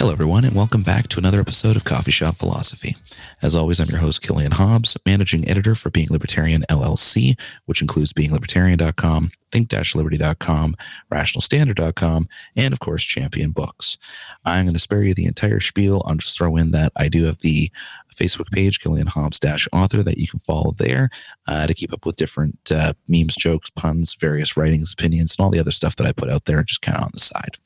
Hello, everyone, and welcome back to another episode of Coffee Shop Philosophy. As always, I'm your host, Killian Hobbs, managing editor for Being Libertarian LLC, which includes beinglibertarian.com, think-liberty.com, rationalstandard.com, and, of course, Champion Books. I'm going to spare you the entire spiel. I'll just throw in that I do have the Facebook page, Killian Hobbs-author, that you can follow there to keep up with different memes, jokes, puns, various writings, opinions, and all the other stuff that I put out there just kind of on the side.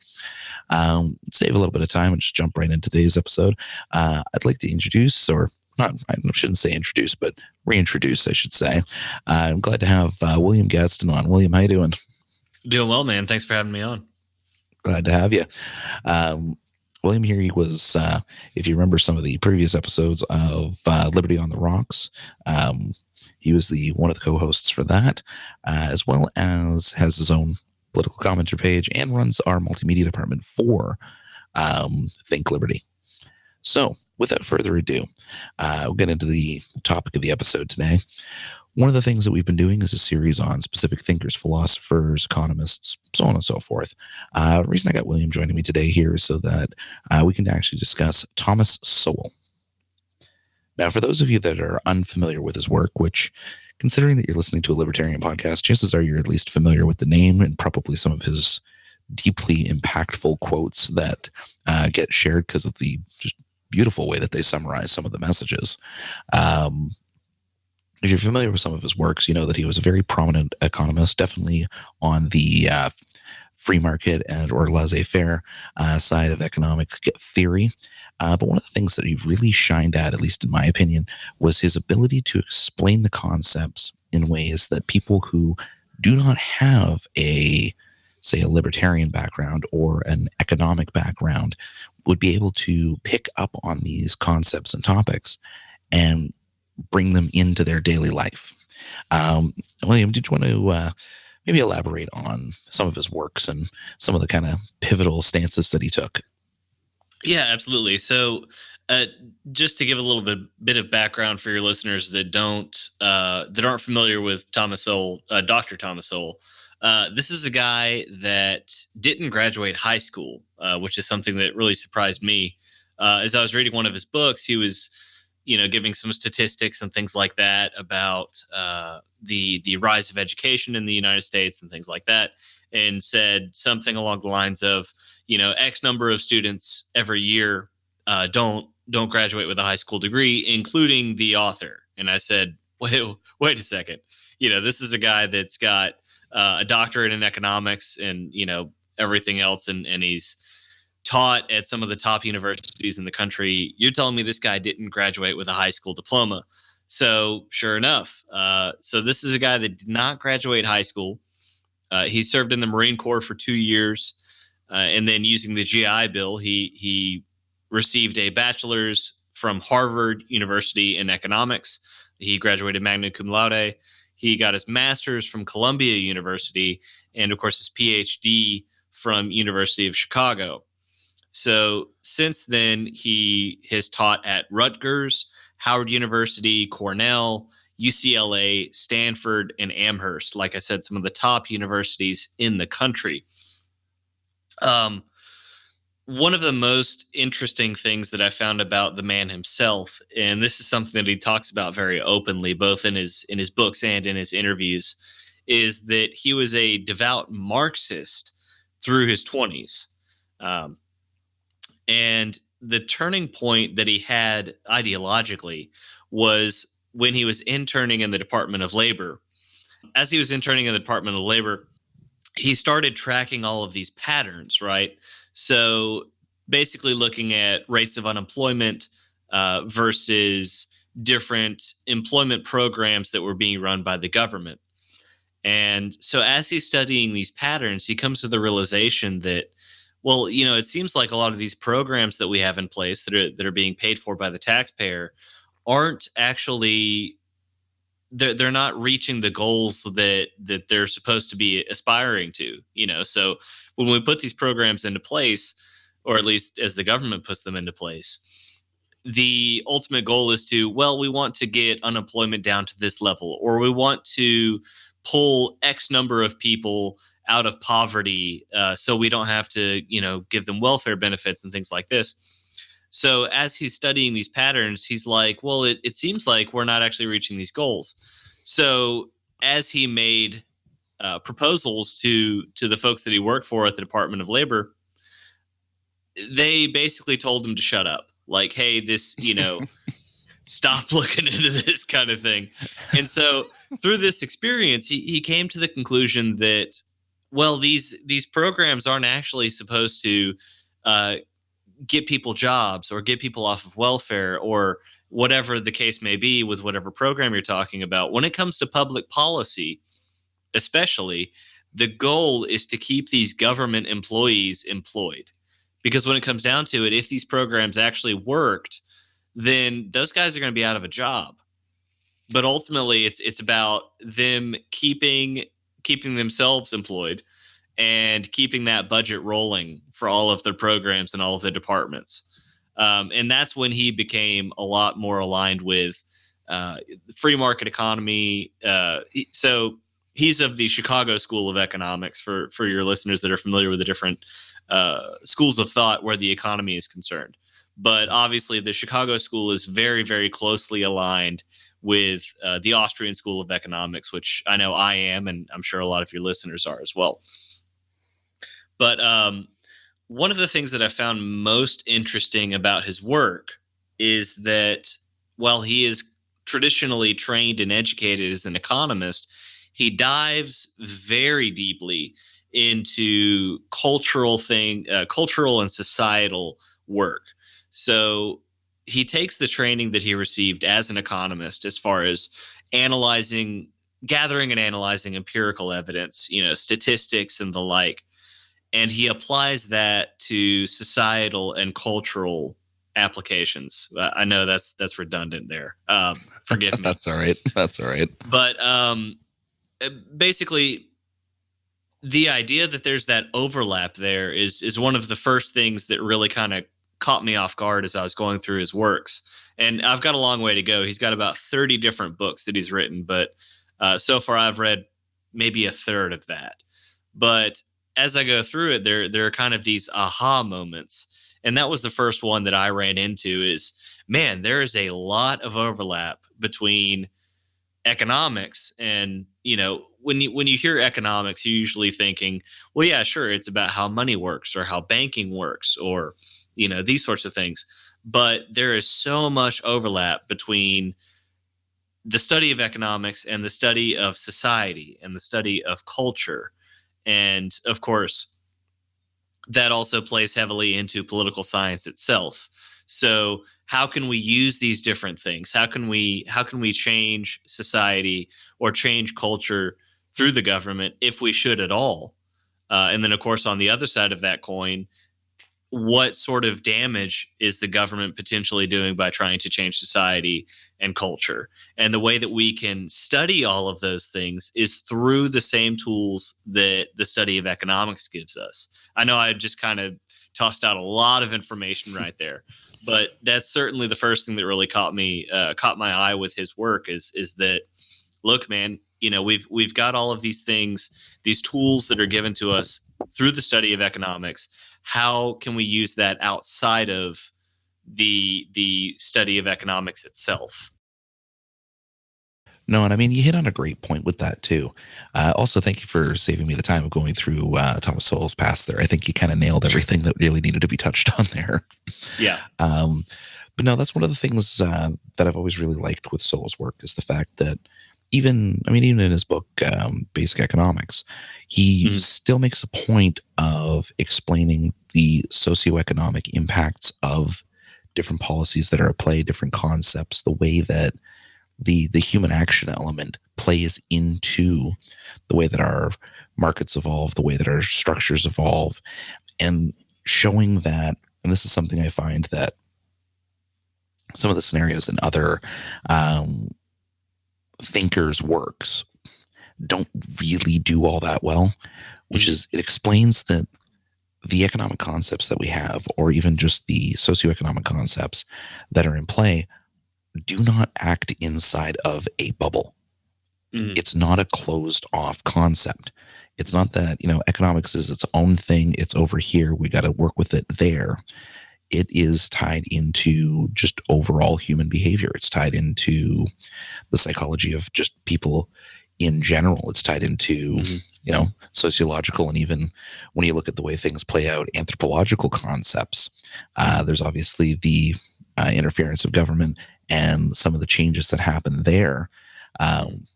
Save a little bit of time and just jump right into today's episode. I'd like to introduce, or not, I shouldn't say introduce, but reintroduce, I should say. I'm glad to have William Gadsden on. William, how you doing? Doing well, man. Thanks for having me on. Glad to have you. William here, he was, if you remember some of the previous episodes of Liberty on the Rocks, he was one of the co-hosts for that, as well as has his own political commenter page and runs our multimedia department for Think Liberty. So, without further ado, we'll get into the topic of the episode today. One of the things that we've been doing is a series on specific thinkers, philosophers, economists, so on and so forth. The reason I got William joining me today here is so that we can actually discuss Thomas Sowell. Now, for those of you that are unfamiliar with his work, which, considering that you're listening to a libertarian podcast, chances are you're at least familiar with the name and probably some of his deeply impactful quotes that get shared because of the just beautiful way that they summarize some of the messages. If you're familiar with some of his works, you know that he was a very prominent economist, definitely on the free market and or laissez-faire side of economic theory. But one of the things that he really shined at least in my opinion, was his ability to explain the concepts in ways that people who do not have a libertarian background or an economic background would be able to pick up on these concepts and topics and bring them into their daily life. William, did you want to maybe elaborate on some of his works and some of the kind of pivotal stances that he took? Yeah, absolutely. So, just to give a little bit of background for your listeners that aren't familiar with Thomas Sowell, Dr. Thomas Sowell, this is a guy that didn't graduate high school, which is something that really surprised me. As I was reading one of his books, he was, giving some statistics and things like that about the rise of education in the United States and things like that, and said something along the lines of, X number of students every year don't graduate with a high school degree, including the author. And I said, wait a second. This is a guy that's got a doctorate in economics and, everything else. And he's taught at some of the top universities in the country. You're telling me this guy didn't graduate with a high school diploma. So sure enough. So this is a guy that did not graduate high school. He served in the Marine Corps for 2 years. And then using the GI Bill, he received a bachelor's from Harvard University in economics. He graduated magna cum laude. He got his master's from Columbia University, and of course his PhD from University of Chicago. So since then, he has taught at Rutgers, Howard University, Cornell, UCLA, Stanford, and Amherst. Like I said, some of the top universities in the country. One of the most interesting things that I found about the man himself, and this is something that he talks about very openly, both in his books and in his interviews, is that he was a devout Marxist through his 20s. And the turning point that he had ideologically was when he was interning in the Department of Labor. As he was interning in the Department of Labor, he started tracking all of these patterns, right? So basically looking at rates of unemployment versus different employment programs that were being run by the government. And so as he's studying these patterns, he comes to the realization that, well, it seems like a lot of these programs that we have in place that are being paid for by the taxpayer aren't actually, they're not reaching the goals that they're supposed to be aspiring to, So when we put these programs into place, or at least as the government puts them into place, the ultimate goal is we want to get unemployment down to this level, or we want to pull X number of people out of poverty so we don't have to, give them welfare benefits and things like this. So as he's studying these patterns, he's like, well, it seems like we're not actually reaching these goals. So as he made proposals to the folks that he worked for at the Department of Labor, they basically told him to shut up. Like, hey, this, stop looking into this kind of thing. And so through this experience, he came to the conclusion that, well, these programs aren't actually supposed to uh, get people jobs or get people off of welfare or whatever the case may be with whatever program you're talking about. When it comes to public policy, especially, the goal is to keep these government employees employed. Because when it comes down to it, if these programs actually worked, then those guys are going to be out of a job. But ultimately, it's about them keeping themselves employed and keeping that budget rolling for all of their programs and all of the departments. And that's when he became a lot more aligned with free market economy. So he's of the Chicago School of Economics, for your listeners that are familiar with the different schools of thought where the economy is concerned. But obviously, the Chicago School is very, very closely aligned with the Austrian School of Economics, which I know I am, and I'm sure a lot of your listeners are as well. But one of the things that I found most interesting about his work is that while he is traditionally trained and educated as an economist, he dives very deeply into cultural and societal work. So he takes the training that he received as an economist as far as gathering and analyzing empirical evidence, statistics and the like, and he applies that to societal and cultural applications. I know that's redundant there. Forgive me. That's all right. That's all right. But basically, the idea that there's that overlap there is one of the first things that really kind of caught me off guard as I was going through his works. And I've got a long way to go. He's got about 30 different books that he's written, but so far I've read maybe a third of that. But as I go through it, there are kind of these aha moments. And that was the first one that I ran into is, man, there is a lot of overlap between economics and, when you hear economics, you're usually thinking, well, yeah, sure, it's about how money works or how banking works or, these sorts of things. But there is so much overlap between the study of economics and the study of society and the study of culture. And of course, that also plays heavily into political science itself. So how can we use these different things? How can we change society or change culture through the government if we should at all? And then, of course, on the other side of that coin, what sort of damage is the government potentially doing by trying to change society and culture? And the way that we can study all of those things is through the same tools that the study of economics gives us. I know I just kind of tossed out a lot of information right there, but that's certainly the first thing that really caught my eye with his work is that, look, man, we've got all of these things, these tools that are given to us through the study of economics. How can we use that outside of the study of economics itself? No, and I mean, you hit on a great point with that too. Also, thank you for saving me the time of going through Thomas Sowell's past there. I think you kind of nailed everything that really needed to be touched on there. Yeah. But no, that's one of the things that I've always really liked with Sowell's work is the fact that even in his book, Basic Economics, he still makes a point of explaining the socioeconomic impacts of different policies that are at play, different concepts, the way that the human action element plays into the way that our markets evolve, the way that our structures evolve, and showing that, and this is something I find that some of the scenarios in other thinkers' works don't really do all that well, which is it explains that the economic concepts that we have, or even just the socioeconomic concepts that are in play, do not act inside of a bubble. It's not a closed off concept. It's not that, economics is its own thing. It's over here. We got to work with it there. it is tied into just overall human behavior. It's tied into the psychology of just people in general. It's tied into, Mm-hmm. sociological, and even when you look at the way things play out, anthropological concepts. There's obviously the interference of government and some of the changes that happen there,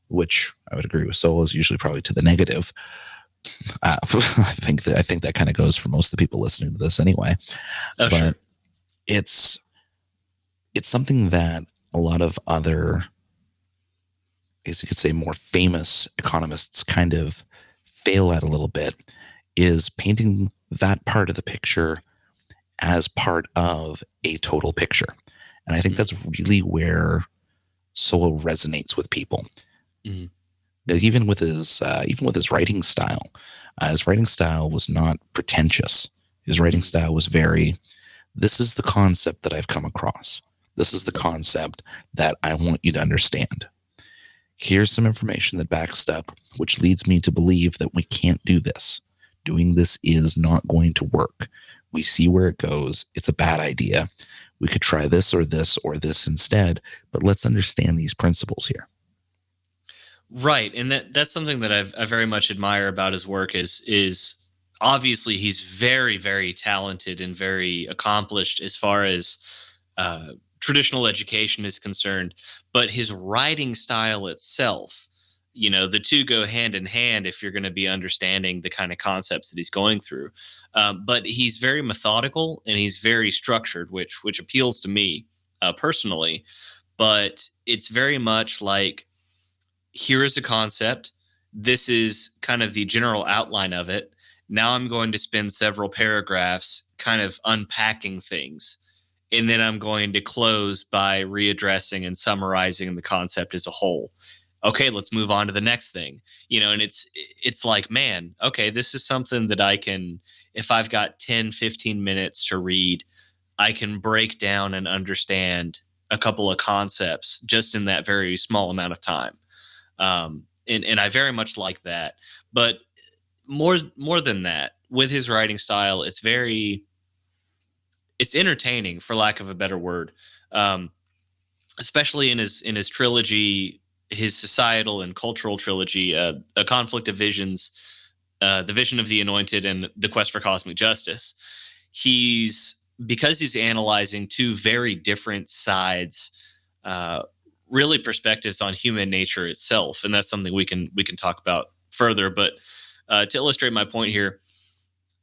which I would agree with Sowell is usually probably to the negative. I think that kind of goes for most of the people listening to this anyway. Oh, But sure. it's it's something that a lot of other, I guess you could say, more famous economists kind of fail at a little bit, is painting that part of the picture as part of a total picture. And I think Mm-hmm. that's really where Sowell resonates with people. Mm-hmm. Even with his writing style, his writing style was not pretentious. His writing Mm-hmm. style was very, this is the concept that I've come across. This is the concept that I want you to understand. Here's some information that backs up, which leads me to believe that we can't do this. Doing this is not going to work. We see where it goes. It's a bad idea. We could try this or this or this instead, but let's understand these principles here. Right, and that's something that I very much admire about his work is obviously he's very very talented and very accomplished as far as uh, traditional education is concerned, but his writing style itself, the two go hand in hand if you're going to be understanding the kind of concepts that he's going through. But he's very methodical and he's very structured, which appeals to me personally. But it's very much like, here is a concept. This is kind of the general outline of it. Now I'm going to spend several paragraphs kind of unpacking things. And then I'm going to close by readdressing and summarizing the concept as a whole. Okay, let's move on to the next thing. And it's like, man, okay, this is something that I can, if I've got 10, 15 minutes to read, I can break down and understand a couple of concepts just in that very small amount of time. And I very much like that. But more than that, with his writing style, it's entertaining, for lack of a better word. Um, Especially in his trilogy, his societal and cultural trilogy, A Conflict of Visions, The Vision of the Anointed, and The Quest for Cosmic Justice. He's Because he's analyzing two very different sides, uh, really perspectives on human nature itself, and that's something we can talk about further. But to illustrate my point here,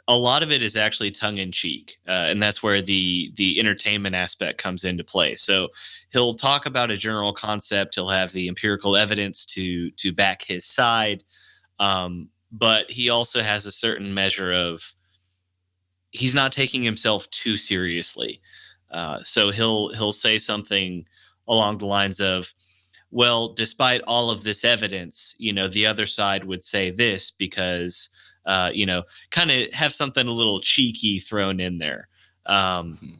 a lot of it is actually tongue in cheek, and that's where the entertainment aspect comes into play. So he'll talk about a general concept, he'll have the empirical evidence to back his side, but he also has a certain measure of, he's not taking himself too seriously. So he'll say something along the lines of, well, despite all of this evidence, the other side would say this because, kind of have something a little cheeky thrown in there. Um,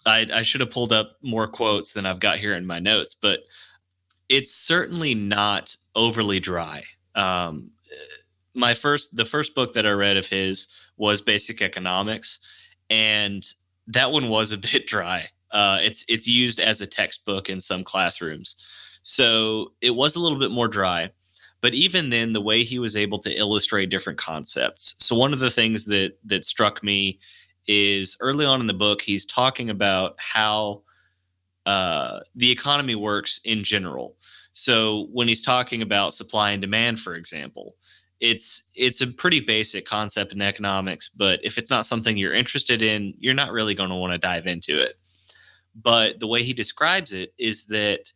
I should have pulled up more quotes than I've got here in my notes, but it's certainly not overly dry. Um, the first book that I read of his was Basic Economics, and that one was a bit dry. It's used as a textbook in some classrooms, so it was a little bit more dry. But even then, the way he was able to illustrate different concepts. So one of the things that struck me is early on in the book, he's talking about how the economy works in general. So when he's talking about supply and demand, for example, it's a pretty basic concept in economics, but if it's not something you're interested in, you're not really going to want to dive into it. But the way he describes it is that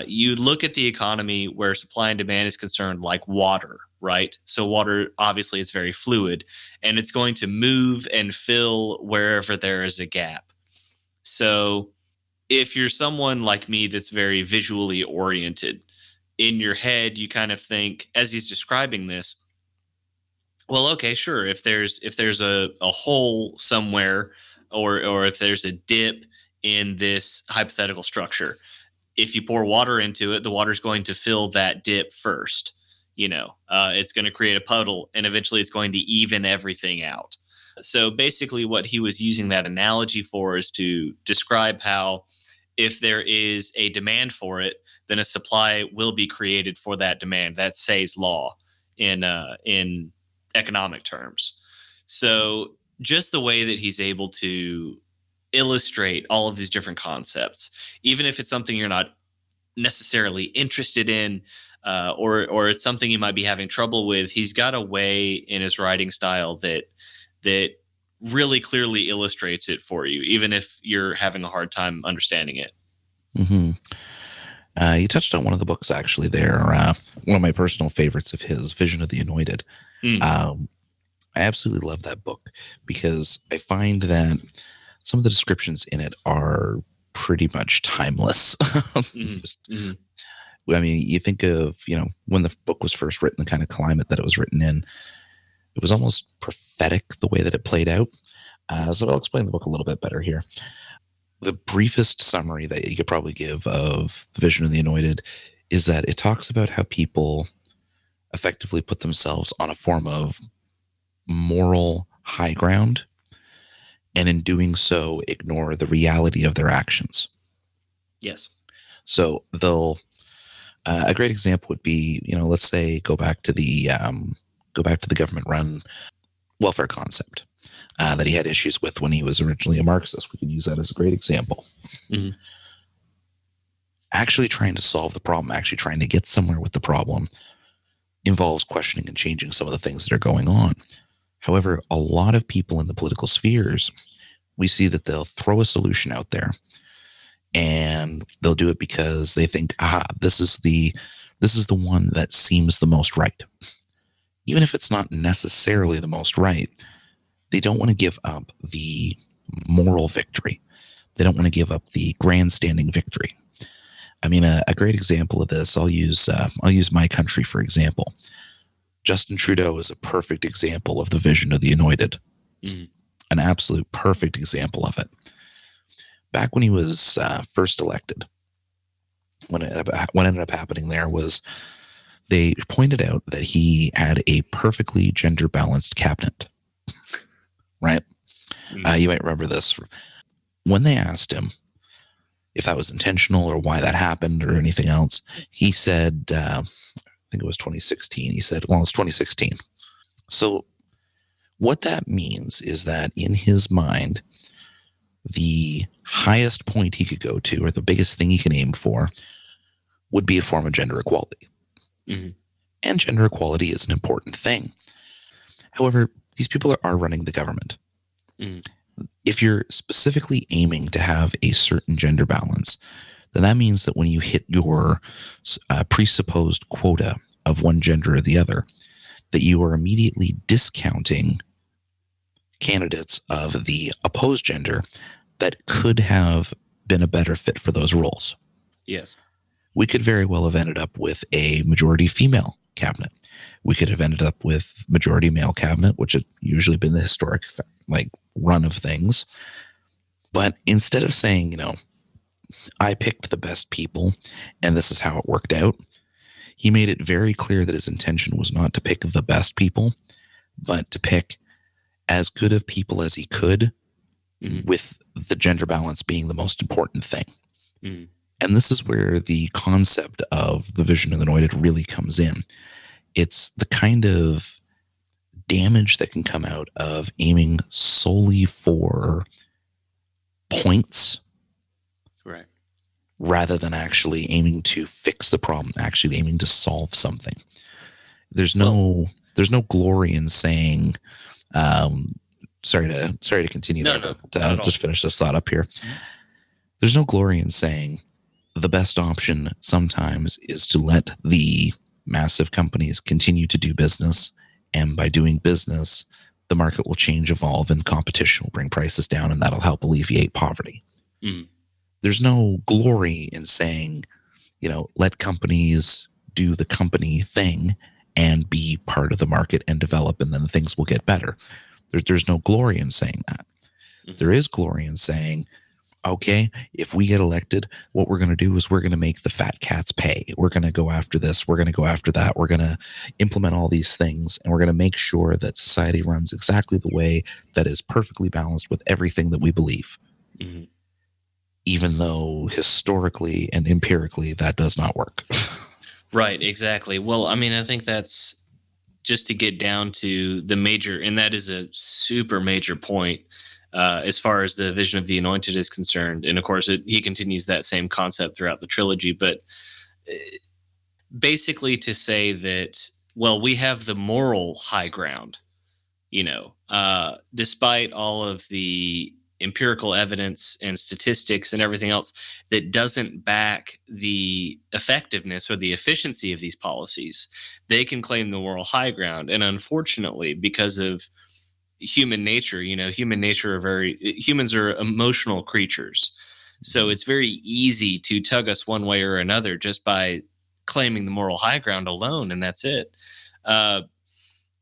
you look at the economy where supply and demand is concerned, like water, right? So water obviously is very fluid, and it's going to move and fill wherever there is a gap. So if you're someone like me that's very visually oriented, in your head you kind of think, as he's describing this, well, okay, sure, if there's a hole somewhere, or if there's a dip in this hypothetical structure, if you pour water into it, the water's going to fill that dip first. It's going to create a puddle, and eventually it's going to even everything out. So basically, what he was using that analogy for is to describe how if there is a demand for it, then a supply will be created for that demand. That's Say's law in economic terms. So just the way that he's able to illustrate all of these different concepts, even if it's something you're not necessarily interested in, or it's something you might be having trouble with, he's got a way in his writing style that really clearly illustrates it for you, even if you're having a hard time understanding it. Mm-hmm. You touched on one of the books actually there. One of my personal favorites of his, Vision of the Anointed. I absolutely love that book because I find that some of the descriptions in it are pretty much timeless. I mean, you think of, when the book was first written, the kind of climate that it was written in, it was almost prophetic the way that it played out. So I'll explain the book a little bit better here. The briefest summary that you could probably give of the Vision of the Anointed is that it talks about how people effectively put themselves on a form of moral high ground, and in doing so, ignore the reality of their actions. Yes. So they'll. A great example would be, let's say go back to the government-run welfare concept that he had issues with when he was originally a Marxist. We can use that as a great example. Mm-hmm. Actually trying to solve the problem, actually trying to get somewhere with the problem, involves questioning and changing some of the things that are going on. However, a lot of people in the political spheres, we see that they'll throw a solution out there, and they'll do it because they think, this is the one that seems the most right. Even if it's not necessarily the most right, they don't want to give up the moral victory. They don't want to give up the grandstanding victory. I mean, a great example of this, I'll use my country for example. Justin Trudeau is a perfect example of the Vision of the Anointed. Mm-hmm. An absolute perfect example of it. Back when he was first elected, what ended up happening there was they pointed out that he had a perfectly gender balanced cabinet. Right? Mm-hmm. You might remember this. When they asked him if that was intentional or why that happened or anything else, he said, I think it was 2016. He said, well, it's 2016. So what that means is that in his mind, the highest point he could go to, or the biggest thing he can aim for, would be a form of gender equality. Mm-hmm. And gender equality is an important thing. However, these people are running the government. Mm-hmm. If you're specifically aiming to have a certain gender balance, then that means that when you hit your presupposed quota of one gender or the other, that you are immediately discounting candidates of the opposed gender that could have been a better fit for those roles. Yes. We could very well have ended up with a majority female cabinet. We could have ended up with majority male cabinet, which had usually been the historic run of things. But instead of saying, I picked the best people and this is how it worked out, he made it very clear that his intention was not to pick the best people, but to pick as good of people as he could, mm-hmm. with the gender balance being the most important thing. Mm-hmm. And this is where the concept of the Vision of the Anointed really comes in. It's the kind of damage that can come out of aiming solely for points, right, rather than actually aiming to fix the problem, actually aiming to solve something. There's no glory in saying, sorry to continue but just finish this thought up here. Mm-hmm. There's no glory in saying the best option sometimes is to let the massive companies continue to do business, and by doing business, the market will change, evolve, and competition will bring prices down, and that'll help alleviate poverty. Mm-hmm. There's no glory in saying, let companies do the company thing and be part of the market and develop, and then things will get better. There's no glory in saying that. Mm-hmm. There is glory in saying, Okay, if we get elected, what we're going to do is we're going to make the fat cats pay. We're going to go after this. We're going to go after that. We're going to implement all these things, and we're going to make sure that society runs exactly the way that is perfectly balanced with everything that we believe, Mhm. even though historically and empirically that does not work. Right, exactly. Well, I mean, I think that's just to get down to the major, and that is a super major point as far as the vision of the anointed is concerned. And of course, he continues that same concept throughout the trilogy. But basically, to say that, well, we have the moral high ground, despite all of the empirical evidence and statistics and everything else that doesn't back the effectiveness or the efficiency of these policies, they can claim the moral high ground. And unfortunately, because of human nature, humans are emotional creatures. So it's very easy to tug us one way or another just by claiming the moral high ground alone, and that's it. Uh,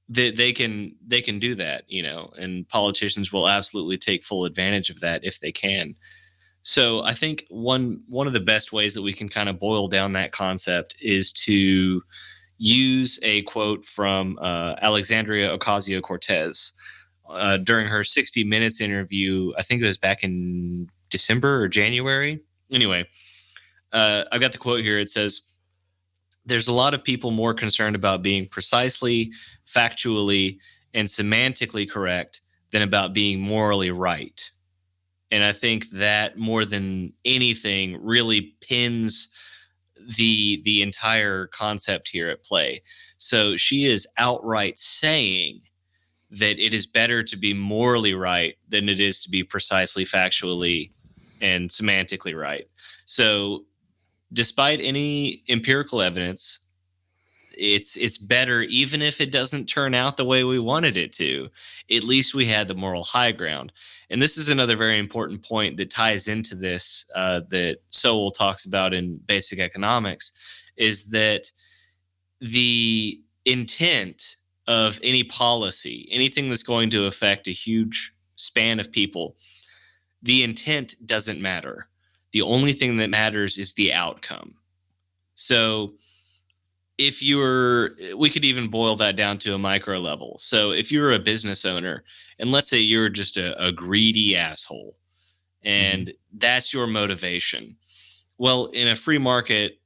they can do that, and politicians will absolutely take full advantage of that if they can. So I think one of the best ways that we can kind of boil down that concept is to use a quote from Alexandria Ocasio-Cortez during her 60 Minutes interview. I think it was back in December or January. Anyway, I've got the quote here. It says, "There's a lot of people more concerned about being precisely, factually, and semantically correct than about being morally right." And I think that more than anything really pins the entire concept here at play. So she is outright saying that it is better to be morally right than it is to be precisely, factually, and semantically right. So despite any empirical evidence, it's better, even if it doesn't turn out the way we wanted it to. At least we had the moral high ground. And this is another very important point that ties into this, that Sowell talks about in Basic Economics, is that the intent of any policy, anything that's going to affect a huge span of people, the intent doesn't matter. The only thing that matters is the outcome. So if we could even boil that down to a micro level. So if you're a business owner, and let's say you're just a greedy asshole, Mhm. and that's your motivation. Well, in a free market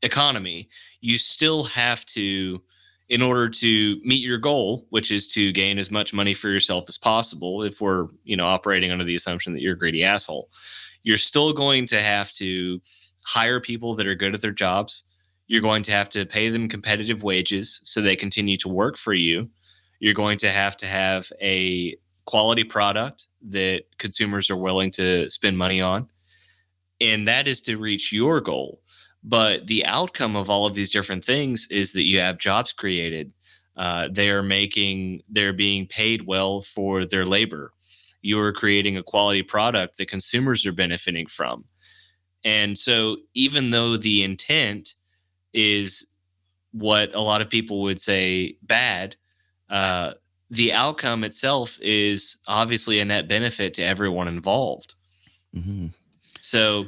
economy, you still have to, in order to meet your goal, which is to gain as much money for yourself as possible, if we're, operating under the assumption that you're a greedy asshole, you're still going to have to hire people that are good at their jobs. You're going to have to pay them competitive wages so they continue to work for you. You're going to have a quality product that consumers are willing to spend money on, and that is to reach your goal. But the outcome of all of these different things is that you have jobs created. They're being paid well for their labor. You're creating a quality product that consumers are benefiting from. And so, even though the intent is what a lot of people would say bad, uh, the outcome itself is obviously a net benefit to everyone involved. Mhm. So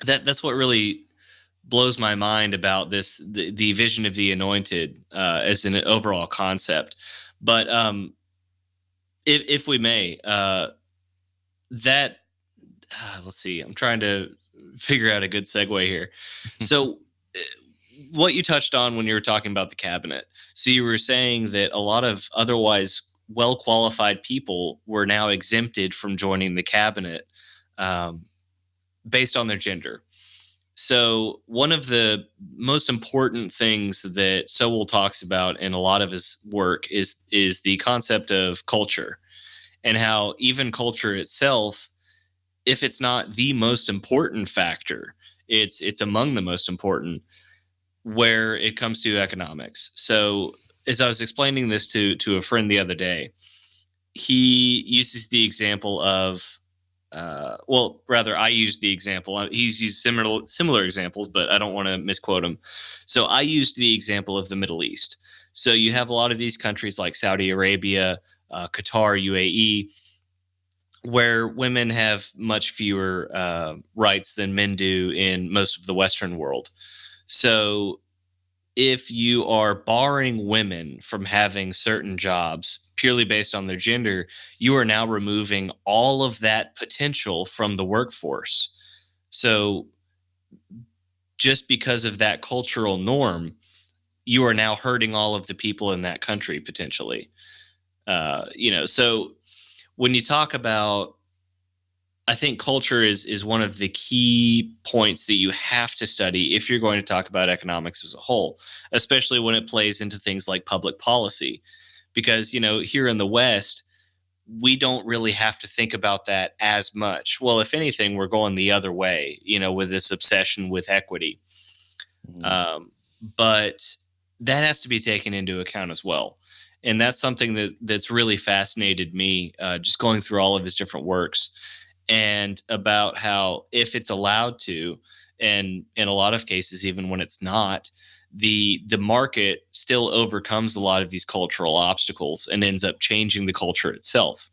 that's what really blows my mind about the vision of the anointed as an overall concept. But if we may, that let's see, I'm trying to figure out a good segue here. So uh, what you touched on when you were talking about the cabinet, so you were saying that a lot of otherwise well qualified people were now exempted from joining the cabinet um, based on their gender. So one of the most important things that Sowell talks about in a lot of his work is the concept of culture, and how even culture itself, if it's not the most important factor, it's among the most important where it comes to economics. So as I was explaining this to a friend the other day, he uses the example of well, rather, I used the example. He's used similar examples, but I don't want to misquote him. So I used the example of the Middle East. So you have a lot of these countries like Saudi Arabia, Qatar, UAE, where women have much fewer rights than men do in most of the Western world. So if you are barring women from having certain jobs purely based on their gender, you are now removing all of that potential from the workforce. So just because of that cultural norm, you are now hurting all of the people in that country potentially. So when you talk about, I think culture is one of the key points that you have to study if you're going to talk about economics as a whole, especially when it plays into things like public policy. Because, here in the West, we don't really have to think about that as much. Well, if anything, we're going the other way, with this obsession with equity. Mhm. But that has to be taken into account as well. And that's something that's really fascinated me, just going through all of his different works, and about how if it's allowed to, and in a lot of cases even when it's not, the market still overcomes a lot of these cultural obstacles and ends up changing the culture itself.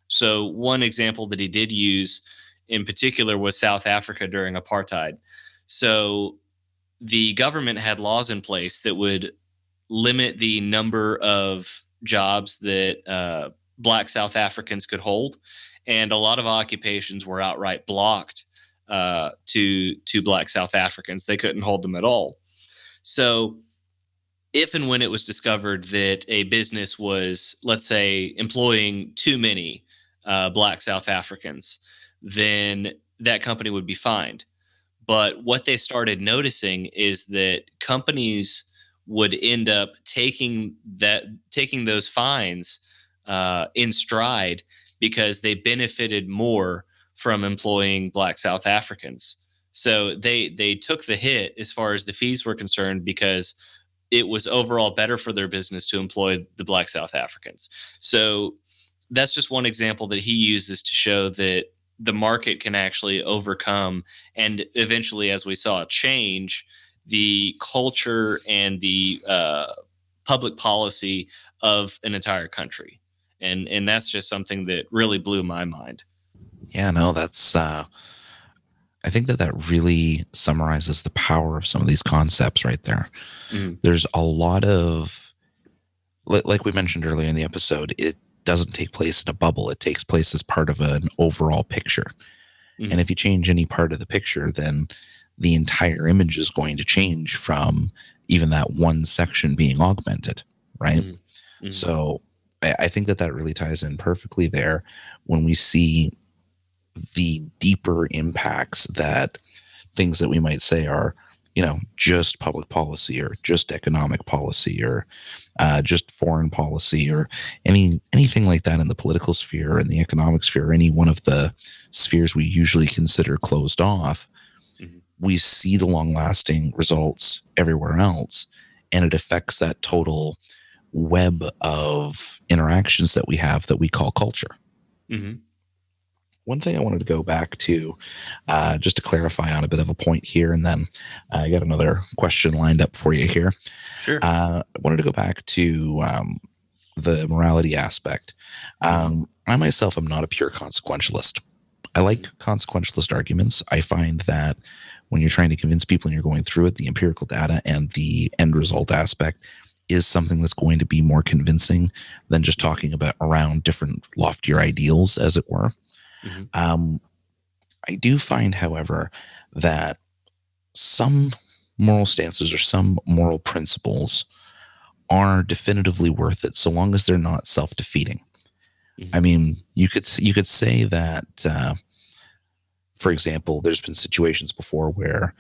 So one example that he did use in particular was South Africa during apartheid. So the government had laws in place that would limit the number of jobs that Black South Africans could hold, and a lot of occupations were outright blocked to Black South Africans. They couldn't hold them at all. So, if and when it was discovered that a business was, let's say, employing too many Black South Africans, then that company would be fined. But what they started noticing is that companies would end up taking those fines in stride because they benefited more from employing Black South Africans. So they took the hit as far as the fees were concerned because it was overall better for their business to employ the Black South Africans. So that's just one example that he uses to show that the market can actually overcome and eventually, as we saw, change the culture and the public policy of an entire country. And that's just something that really blew my mind. Yeah, no, that's I think that really summarizes the power of some of these concepts right there. Mm-hmm. There's a lot of, like we mentioned earlier in the episode, it doesn't take place in a bubble. It takes place as part of an overall picture. Mm-hmm. And if you change any part of the picture, then the entire image is going to change from even that one section being augmented, right? Mm-hmm. Mm-hmm. So I think that really ties in perfectly there when we see the deeper impacts that things that we might say are, just public policy or just economic policy or just foreign policy or anything like that in the political sphere or in the economic sphere, or any one of the spheres we usually consider closed off. Mm-hmm. We see the long lasting results everywhere else, and it affects that total web of interactions that we have that we call culture. Mm-hmm. One thing I wanted to go back to, just to clarify on a bit of a point here, and then I got another question lined up for you here. Sure. I wanted to go back to the morality aspect. I myself am not a pure consequentialist. I like consequentialist arguments. I find that when you're trying to convince people and you're going through it, the empirical data and the end result aspect is something that's going to be more convincing than just talking about around different loftier ideals, as it were. Mm-hmm. I do find, however, that some moral stances or some moral principles are definitively worth it, so long as they're not self-defeating. Mm-hmm. I mean, you could say that, for example, there's been situations before where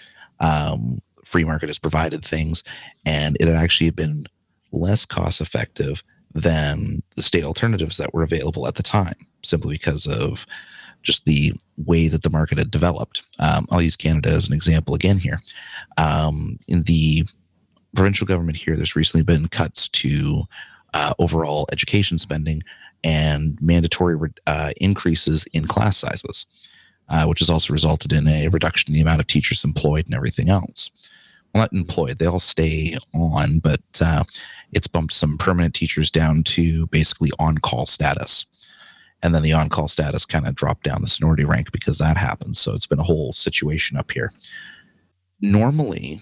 free market has provided things, and it had actually been less cost-effective than the state alternatives that were available at the time, simply because of just the way that the market had developed. I'll use Canada as an example again here. In the provincial government here, there's recently been cuts to overall education spending and mandatory increases in class sizes, which has also resulted in a reduction in the amount of teachers employed and everything else. Well, not employed, they all stay on, but it's bumped some permanent teachers down to basically on-call status. And then the on-call status kind of dropped down the seniority rank because that happens. So it's been a whole situation up here. Normally,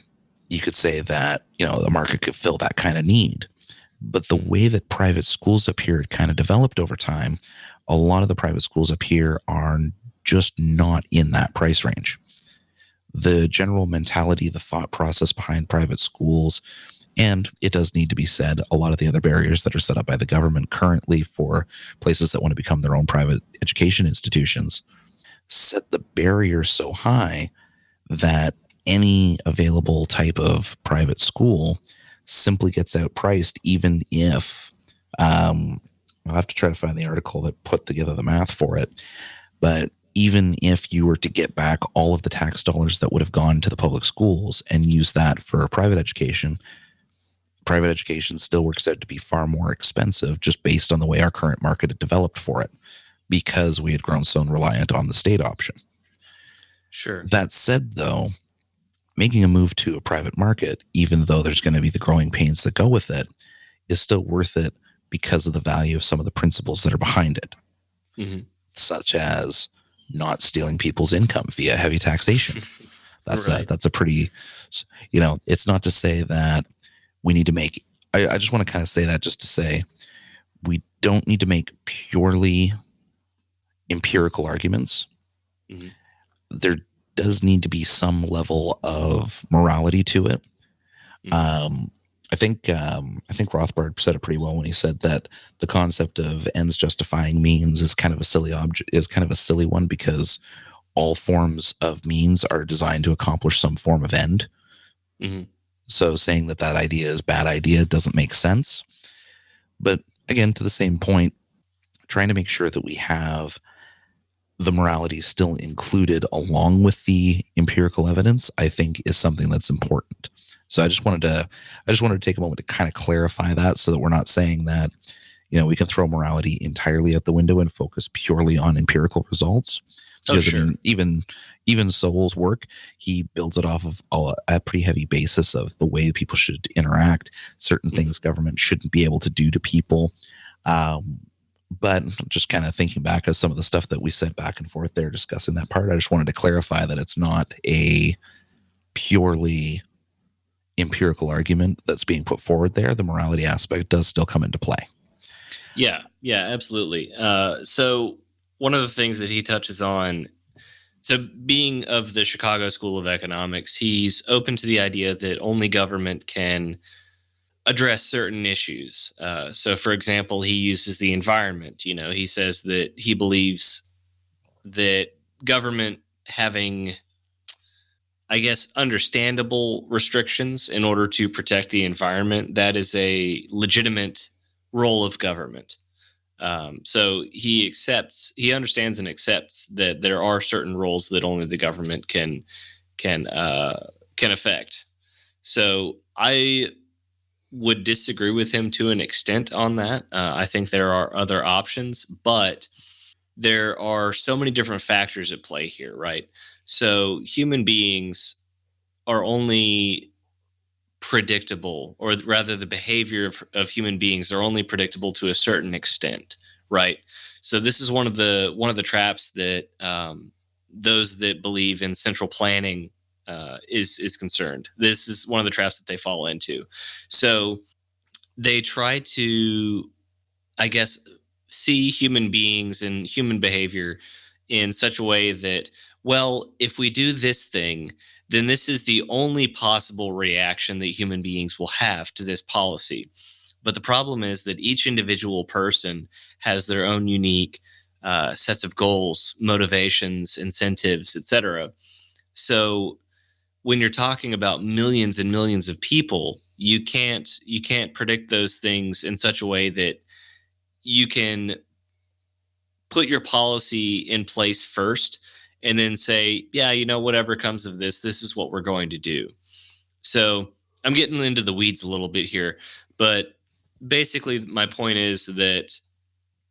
you could say that, the market could fill that kind of need. But the way that private schools up here kind of developed over time, a lot of the private schools up here are just not in that price range. The general mentality, the thought process behind private schools, and it does need to be said, a lot of the other barriers that are set up by the government currently for places that want to become their own private education institutions set the barrier so high that any available type of private school simply gets outpriced, even if I'll have to try to find the article that put together the math for it. But even if you were to get back all of the tax dollars that would have gone to the public schools and use that for private education still works out to be far more expensive just based on the way our current market had developed for it, because we had grown so reliant on the state option. Sure. That said, though, making a move to a private market, even though there's going to be the growing pains that go with it, is still worth it because of the value of some of the principles that are behind it, such as not stealing people's income via heavy taxation. That's a pretty, it's not to say that we need to make, I just want to kind of say that just to say we don't need to make purely empirical arguments. There does need to be some level of morality to it. I think Rothbard said it pretty well when he said that the concept of ends justifying means is kind of a silly one, because all forms of means are designed to accomplish some form of end. So saying that idea is bad idea doesn't make sense. But again, to the same point, trying to make sure that we have the morality still included along with the empirical evidence, I think, is something that's important. So I just wanted to take a moment to kind of clarify that, so that we're not saying that, we can throw morality entirely out the window and focus purely on empirical results. Because I mean, even Sowell's work, he builds it off of a pretty heavy basis of the way people should interact, certain things government shouldn't be able to do to people. But just kind of thinking back of some of the stuff that we said back and forth there discussing that part, I just wanted to clarify that it's not a purely empirical argument that's being put forward there. The morality aspect does still come into play. Yeah, absolutely. So one of the things that he touches on, so being of the Chicago School of Economics, he's open to the idea that only government can address certain issues. So, for example, he uses the environment. He says that he believes that government having, I guess, understandable restrictions in order to protect the environment, that is a legitimate role of government. So he understands and accepts that there are certain roles that only the government can affect. So I would disagree with him to an extent on that. I think there are other options, but there are so many different factors at play here, right? So human beings are only predictable, or rather the behavior of human beings are only predictable to a certain extent, right? So this is one of the traps that those that believe in central planning is concerned. This is one of the traps that they fall into. So they try to, I guess, see human beings and human behavior in such a way that, well, if we do this thing, then this is the only possible reaction that human beings will have to this policy. But the problem is that each individual person has their own unique sets of goals, motivations, incentives, etc. So when you're talking about millions and millions of people, you can't predict those things in such a way that you can put your policy in place first and then say, yeah, whatever comes of this is what we're going to do. So I'm getting into the weeds a little bit here, but basically my point is that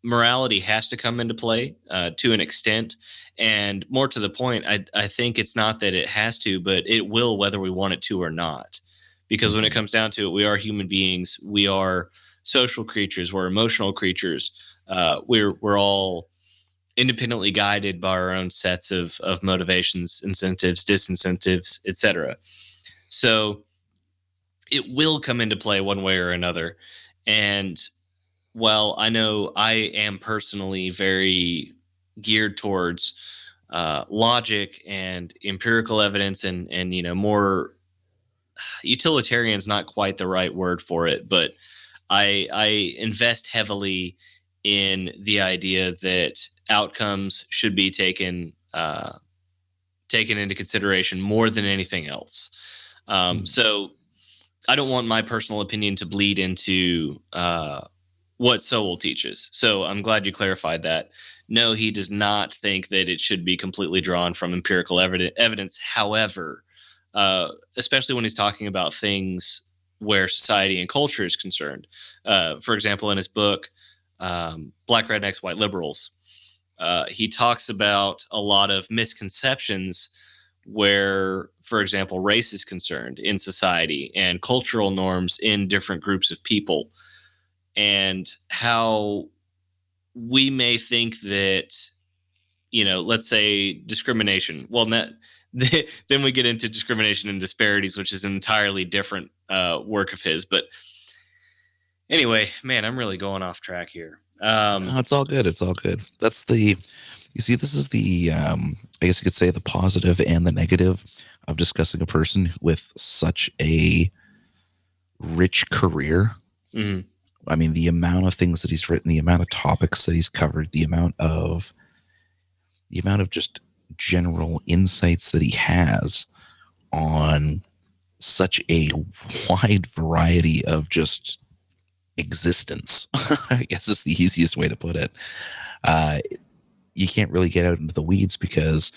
morality has to come into play to an extent. And more to the point, I think it's not that it has to, but it will, whether we want it to or not. Because when it comes down to it, we are human beings. We are social creatures. We're emotional creatures. We're all independently guided by our own sets of motivations, incentives, disincentives, etc. So it will come into play one way or another. And while I know I am personally very geared towards logic and empirical evidence, and more utilitarian is not quite the right word for it, but I invest heavily in the idea that outcomes should be taken into consideration more than anything else. So I don't want my personal opinion to bleed into what Sowell teaches. So I'm glad you clarified that. No, he does not think that it should be completely drawn from empirical evidence. However, especially when he's talking about things where society and culture is concerned. For example, in his book, Black Rednecks, White Liberals, he talks about a lot of misconceptions where, for example, race is concerned in society and cultural norms in different groups of people, and how we may think that, let's say discrimination. Well, then we get into discrimination and disparities, which is an entirely different work of his. But anyway, man, I'm really going off track here. No, it's all good. It's all good. You see, this is I guess you could say the positive and the negative of discussing a person with such a rich career. Mhm. I mean, the amount of things that he's written, the amount of topics that he's covered, the amount of just general insights that he has on such a wide variety of just existence. I guess is the easiest way to put it. You can't really get out into the weeds because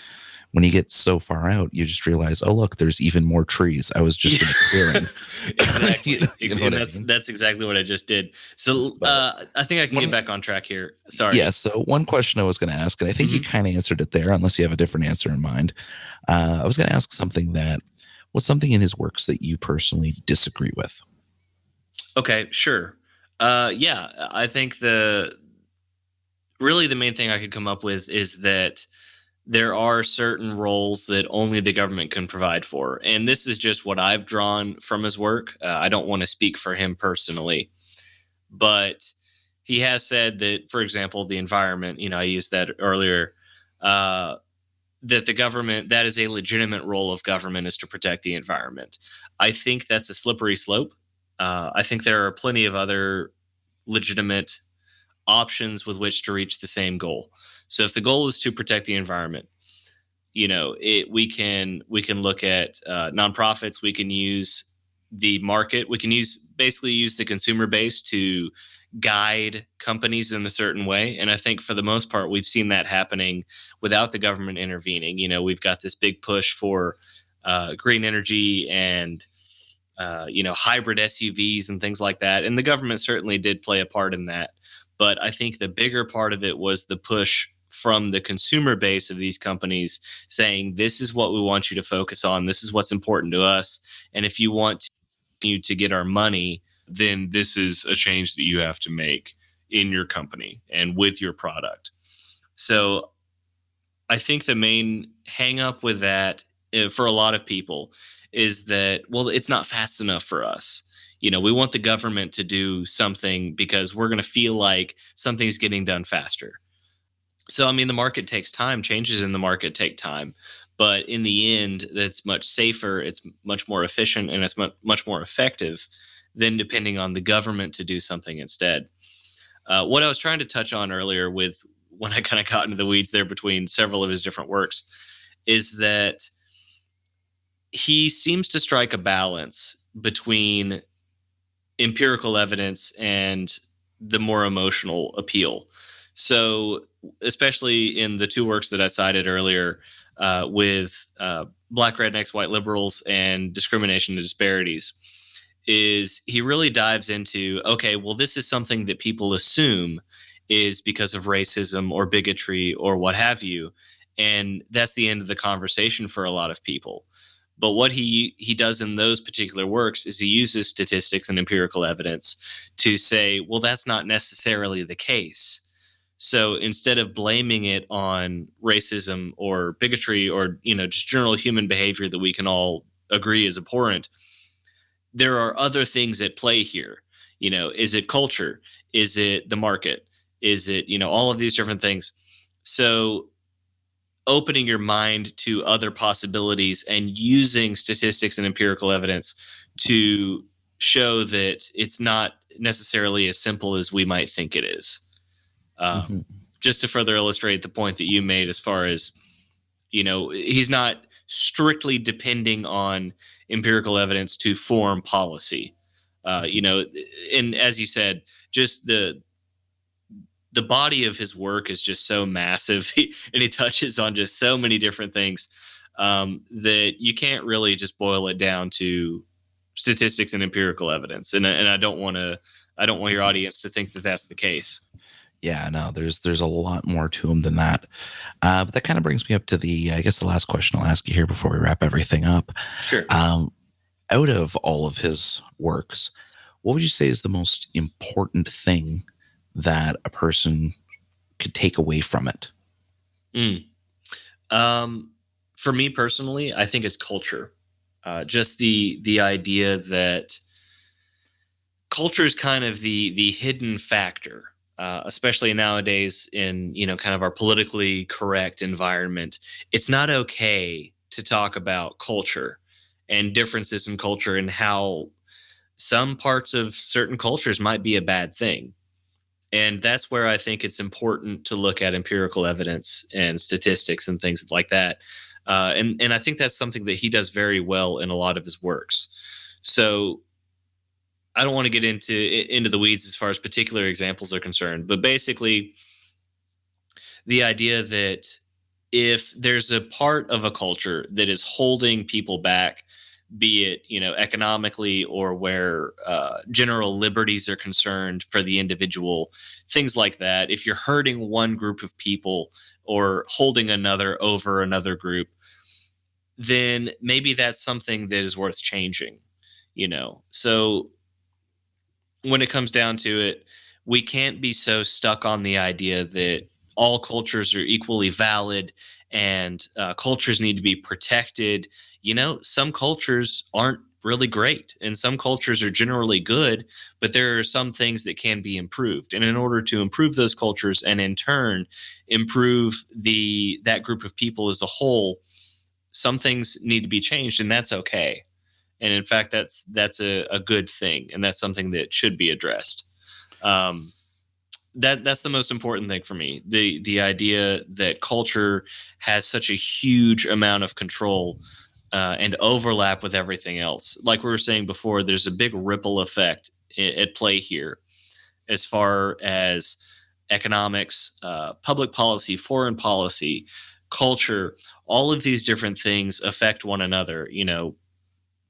when you get so far out, you just realize, oh look, there's even more trees. I was just in a clearing. Exactly. And that's exactly what I just did. So I think I can get back on track here. Sorry. Yeah. So one question I was going to ask, and I think you kind of answered it there, unless you have a different answer in mind. I was going to ask what's something in his works that you personally disagree with? Okay, sure. Yeah, I think really the main thing I could come up with is that there are certain roles that only the government can provide for. And this is just what I've drawn from his work. I don't want to speak for him personally, but he has said that, for example, the environment, I used that earlier, that the government, that is a legitimate role of government, is to protect the environment. I think that's a slippery slope. I think there are plenty of other legitimate options with which to reach the same goal. So if the goal is to protect the environment, we can look at nonprofits. We can use the market. We can basically use the consumer base to guide companies in a certain way. And I think for the most part, we've seen that happening without the government intervening. We've got this big push for green energy and hybrid SUVs and things like that. And the government certainly did play a part in that. But I think the bigger part of it was the push from the consumer base of these companies saying, this is what we want you to focus on. This is what's important to us. And if you want to get our money, then this is a change that you have to make in your company and with your product. So I think the main hang up with that for a lot of people is that, well, it's not fast enough for us. We want the government to do something because we're going to feel like something's getting done faster. So, I mean, the market takes time. Changes in the market take time. But in the end, that's much safer, it's much more efficient, and it's much more effective than depending on the government to do something instead. What I was trying to touch on earlier with when I kind of got into the weeds there between several of his different works is that he seems to strike a balance between empirical evidence and the more emotional appeal. So, especially in the two works that I cited earlier, with Black Rednecks, White Liberals, and Discrimination and Disparities, is he really dives into, okay, well, this is something that people assume is because of racism or bigotry or what have you. And that's the end of the conversation for a lot of people. But what he does in those particular works is he uses statistics and empirical evidence to say, well, that's not necessarily the case. So instead of blaming it on racism or bigotry or, just general human behavior that we can all agree is abhorrent, there are other things at play here. Is it culture? Is it the market? Is it, all of these different things? So opening your mind to other possibilities and using statistics and empirical evidence to show that it's not necessarily as simple as we might think it is. Hmm. Just to further illustrate the point that you made, as far as, he's not strictly depending on empirical evidence to form policy. And as you said, just the body of his work is just so massive, and he touches on just so many different things, that you can't really just boil it down to statistics and empirical evidence. And I don't want your audience to think that that's the case. Yeah, no, there's a lot more to him than that. But that kind of brings me up to I guess the last question I'll ask you here before we wrap everything up. Sure. Out of all of his works, what would you say is the most important thing that a person could take away from it? For me personally, I think it's culture. Just the idea that culture is kind of the hidden factor, especially nowadays in kind of our politically correct environment. It's not okay to talk about culture and differences in culture and how some parts of certain cultures might be a bad thing. And that's where I think it's important to look at empirical evidence and statistics and things like that. And I think that's something that he does very well in a lot of his works. So I don't want to get into the weeds as far as particular examples are concerned, but basically the idea that if there's a part of a culture that is holding people back, be it economically or where general liberties are concerned for the individual, things like that, if you're hurting one group of people or holding another over another group, then maybe that's something that is worth changing. So when it comes down to it, we can't be so stuck on the idea that all cultures are equally valid and cultures need to be protected. Some cultures aren't really great and some cultures are generally good, but there are some things that can be improved. And in order to improve those cultures and in turn improve that group of people as a whole, some things need to be changed, and that's okay. And in fact, that's a good thing, and that's something that should be addressed. That's the most important thing for me. The idea that culture has such a huge amount of control and overlap with everything else. Like we were saying before, there's a big ripple effect at play here, as far as economics, public policy, foreign policy, culture. All of these different things affect one another.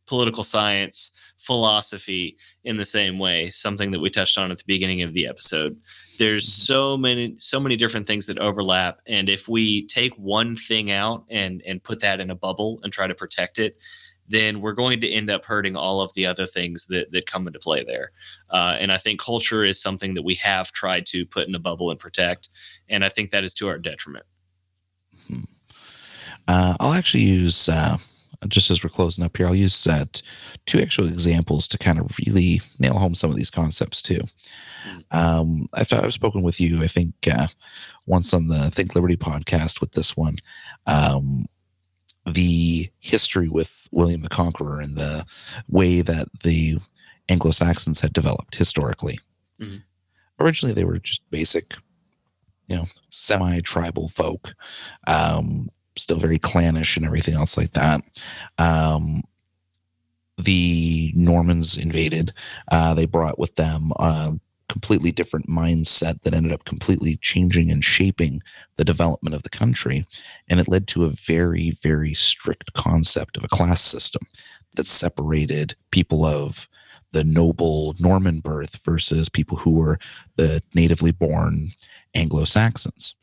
Political science, philosophy, in the same way, something that we touched on at the beginning of the episode. There's so many different things that overlap, and if we take one thing out and put that in a bubble and try to protect it, then we're going to end up hurting all of the other things that come into play there. And I think culture is something that we have tried to put in a bubble and protect, and I think that is to our detriment. I'll actually use just as we're closing up here, I'll use two actual examples to kind of really nail home some of these concepts too. I've spoken with you, I think, once on the Think Liberty podcast with this one. The history with William the Conqueror and the way that the Anglo-Saxons had developed historically. Mm-hmm. Originally, they were just basic, semi-tribal folk. Still very clannish and everything else like that. The Normans invaded. They brought with them a completely different mindset that ended up completely changing and shaping the development of the country. And it led to a very, very strict concept of a class system that separated people of the noble Norman birth versus people who were the natively born Anglo-Saxons.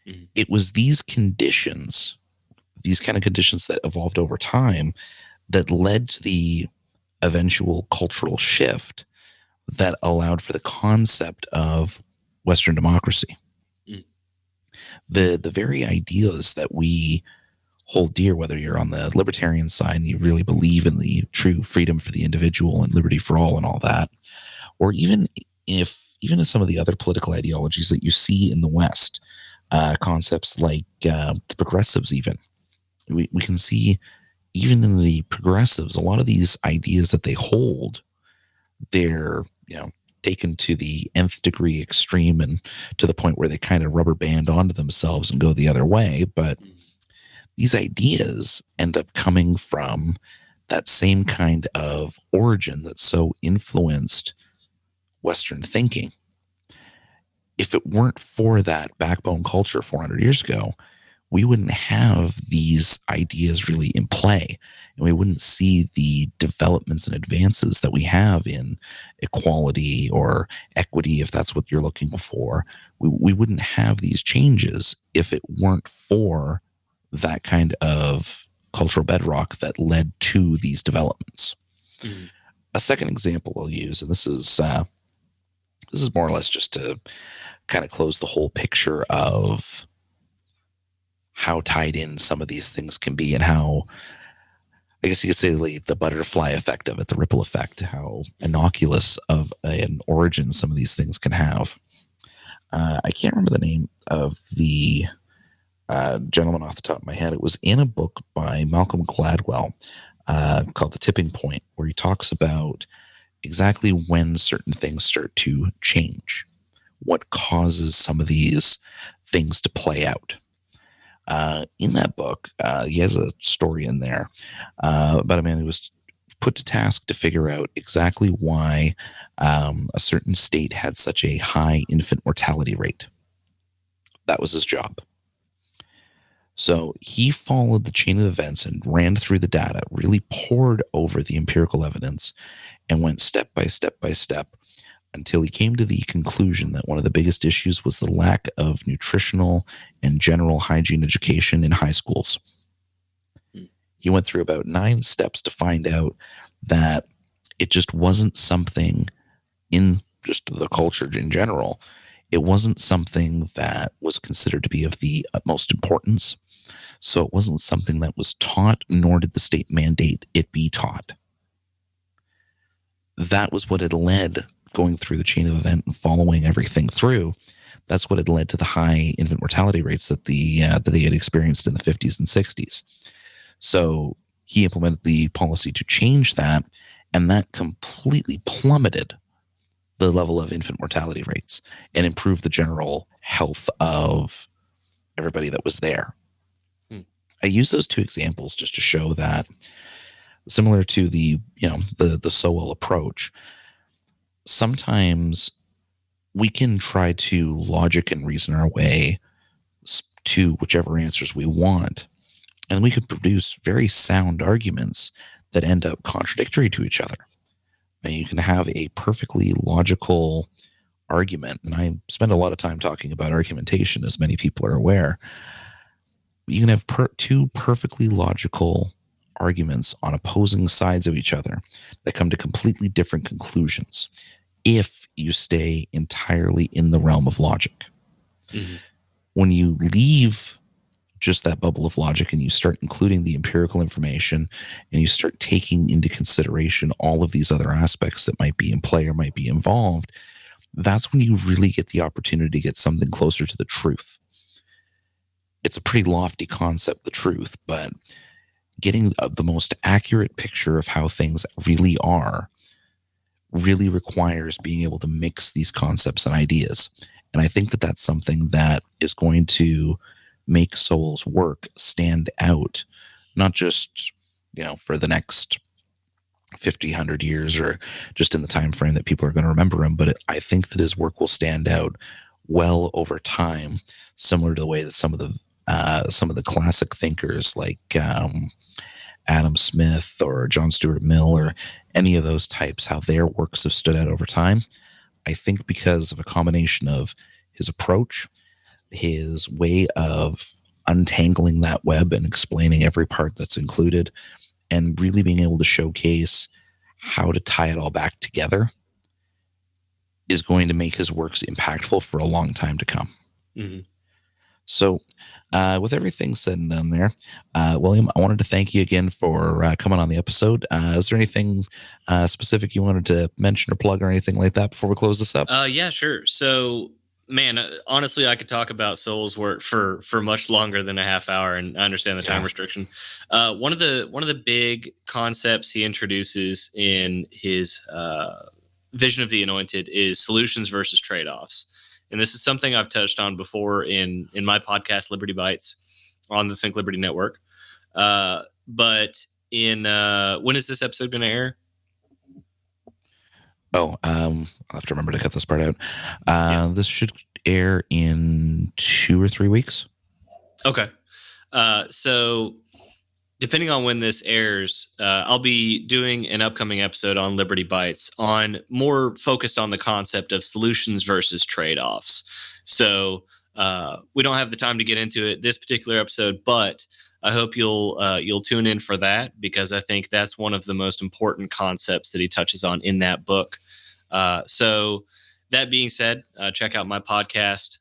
Mm-hmm. It was these conditions, these kind of conditions that evolved over time, that led to the eventual cultural shift that allowed for the concept of Western democracy. The very ideas that we hold dear, whether you're on the libertarian side and you really believe in the true freedom for the individual and liberty for all and all that, or even in some of the other political ideologies that you see in the West, concepts like the progressives, even we can see even in the progressives, a lot of these ideas that they hold, they're taken to the nth degree extreme and to the point where they kind of rubber band onto themselves and go the other way. But these ideas end up coming from that same kind of origin that so influenced Western thinking. If it weren't for that backbone culture 400 years ago, we wouldn't have these ideas really in play. And we wouldn't see the developments and advances that we have in equality or equity, if that's what you're looking for. We wouldn't have these changes if it weren't for that kind of cultural bedrock that led to these developments. Mm-hmm. A second example I'll use, and this is more or less just to kind of close the whole picture of how tied in some of these things can be, and how, I guess you could say, like, the butterfly effect of it, the ripple effect, how innocuous of an origin some of these things can have. I can't remember the name of the gentleman off the top of my head. It was in a book by Malcolm Gladwell called The Tipping Point, where he talks about exactly when certain things start to change, what causes some of these things to play out. In that book, he has a story in there about a man who was put to task to figure out exactly why a certain state had such a high infant mortality rate. That was his job. So he followed the chain of events and ran through the data, really pored over the empirical evidence, and went step by step by step until he came to the conclusion that one of the biggest issues was the lack of nutritional and general hygiene education in high schools. He went through about 9 steps to find out that it just wasn't something in just the culture in general. It wasn't something that was considered to be of the utmost importance. So it wasn't something that was taught, nor did the state mandate it be taught. That was what had led, going through the chain of event and following everything through, that's what had led to the high infant mortality rates that they had experienced in the 50s and 60s. So he implemented the policy to change that, and that completely plummeted the level of infant mortality rates and improved the general health of everybody that was there. I use those 2 examples just to show that, similar to the Sowell approach, sometimes we can try to logic and reason our way to whichever answers we want, and we could produce very sound arguments that end up contradictory to each other. And you can have a perfectly logical argument, and I spend a lot of time talking about argumentation, as many people are aware. You can have 2 perfectly logical arguments on opposing sides of each other that come to completely different conclusions if you stay entirely in the realm of logic. Mm-hmm. When you leave just that bubble of logic and you start including the empirical information and you start taking into consideration all of these other aspects that might be in play or might be involved, that's when you really get the opportunity to get something closer to the truth. It's a pretty lofty concept, the truth, but getting the most accurate picture of how things really are really requires being able to mix these concepts and ideas. And I think that that's something that is going to make Sowell's work stand out, not just, for the next 50, 100 years or just in the time frame that people are going to remember him, but I think that his work will stand out well over time, similar to the way that some of the classic thinkers like Adam Smith or John Stuart Mill or any of those types, how their works have stood out over time. I think because of a combination of his approach, his way of untangling that web and explaining every part that's included, and really being able to showcase how to tie it all back together, is going to make his works impactful for a long time to come. Mm-hmm. So, with everything said and done there, William, I wanted to thank you again for coming on the episode. Is there anything specific you wanted to mention or plug or anything like that before we close this up? Yeah, sure. So, man, honestly, I could talk about Sowell's work for much longer than a half hour, and I understand the time Yeah. restriction. One of the big concepts he introduces in his vision of the anointed is solutions versus trade offs, and this is something I've touched on before in my podcast Liberty Bites on the Think Liberty Network. But in when is this episode going to air? Oh, I'll have to remember to cut this part out. This should air in 2 or 3 weeks. Okay. So depending on when this airs, I'll be doing an upcoming episode on Liberty Bites on more focused on the concept of solutions versus trade-offs. So we don't have the time to get into it this particular episode, but I hope you'll tune in for that, because I think that's one of the most important concepts that he touches on in that book. So that being said, check out my podcast,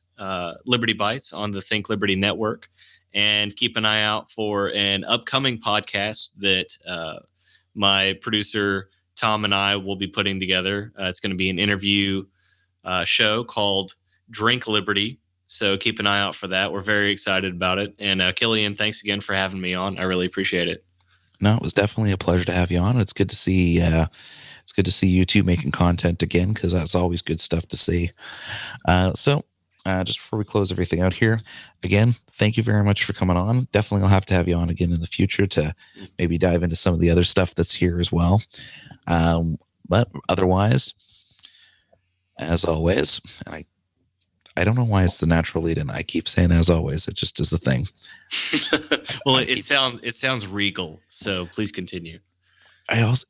Liberty Bites, on the Think Liberty Network, and keep an eye out for an upcoming podcast that my producer Tom and I will be putting together. It's going to be an interview show called Drink Liberty. So keep an eye out for that. We're very excited about it. And Killian, thanks again for having me on. I really appreciate it. No, it was definitely a pleasure to have you on. It's good to see. It's good to see you two making content again, because that's always good stuff to see. So, just before we close everything out here, again, thank you very much for coming on. Definitely, I'll have to have you on again in the future to maybe dive into some of the other stuff that's here as well. But otherwise, as always, and I don't know why it's the natural lead, and I keep saying as always. It just is the thing. Well, it sounds regal, so please continue. I also,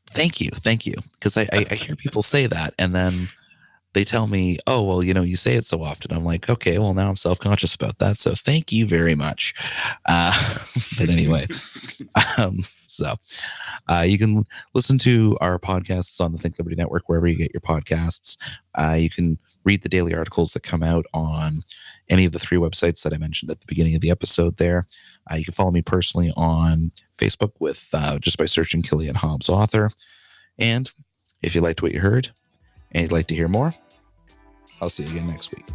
thank you, because I hear people say that, and then they tell me, oh, well, you say it so often. I'm like, okay, well, now I'm self-conscious about that. So thank you very much. But anyway, so you can listen to our podcasts on the Think Liberty Network, wherever you get your podcasts. You can read the daily articles that come out on any of the 3 websites that I mentioned at the beginning of the episode there. You can follow me personally on Facebook with just by searching Killian Hobbs author. And if you liked what you heard and you'd like to hear more, I'll see you again next week.